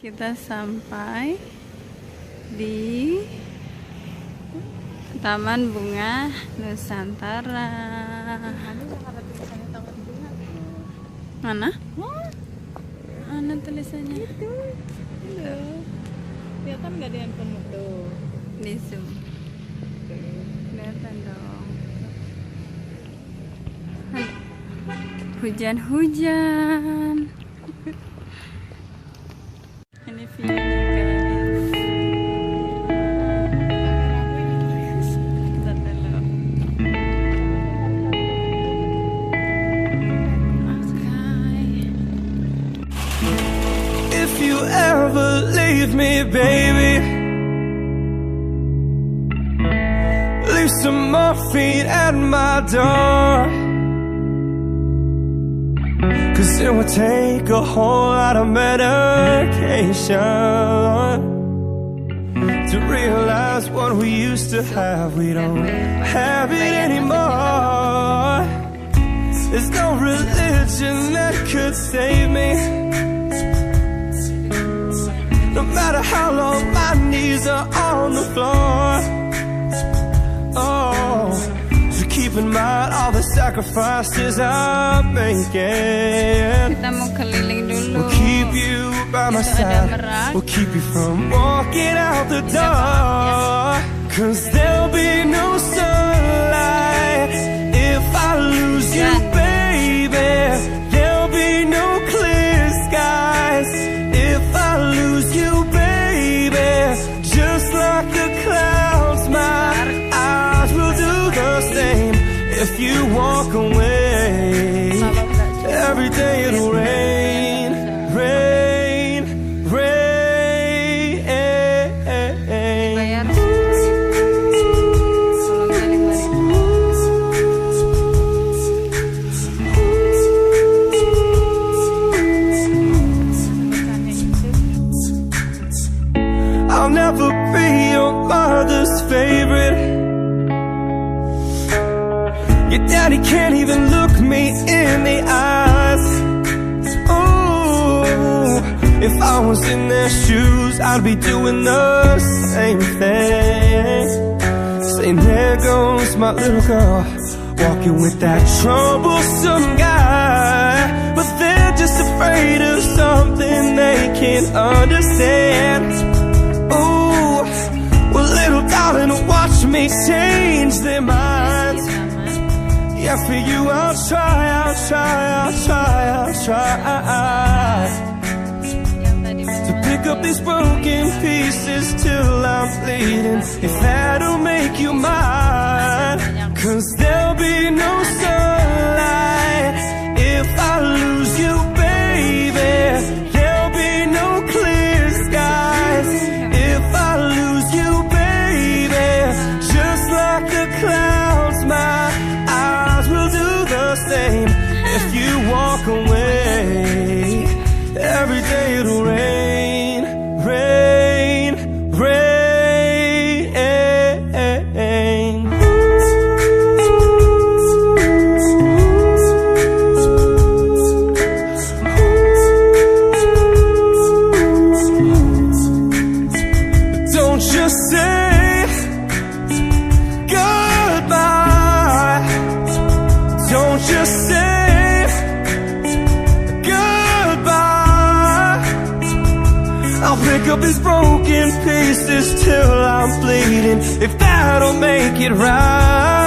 Kita sampai di Taman Bunga Nusantara. Mana? Mana tulisannya? Itu. Kelihatan nggak di handphone tuh? Di zoom. Kelihatan dong. Hujan-hujan. Ini view-nya guys. Kita telok. If you ever leave me, baby, leave some morphine at my door. 'Cause it would take a whole lot of medication to realize what we used to have. We don't have it anymore. There's no religion that could save me. No matter how long my knees are on the floor. Oh, so keep in mind all the sacrifices I'm making. Kita mau keliling dulu. We'll keep you by my side. We'll keep you from walking out the door. 'Cause there'll be no sunlight if I lose you, baby. There'll be no clear skies if I lose you, baby. Just like the clouds, my eyes will do the same. If you walk away, every day it'll rain, rain, rain. Bayar. I'll never be your mother's favorite. Your daddy can't even look me in the eyes. Ooh, if I was in their shoes, I'd be doing the same thing. Saying, there goes my little girl, walking with that troublesome guy. But they're just afraid of something they can't understand. Ooh, well, little darling, watch me change their minds. Yeah, for you I'll try, I'll try, I'll try, I'll try to pick up these broken pieces till I'm bleeding. If that'll make you mine. 'Cause there'll be no sunlight if I lose you, baby. There'll be no clear skies if I lose you, baby. Just like the clouds, my eyes will do the same. If you walk away, every day it'll rain, rain, rain. Don't just say goodbye. Don't just say goodbye. I'll pick up these broken pieces till I'm bleeding. If that'll make it right.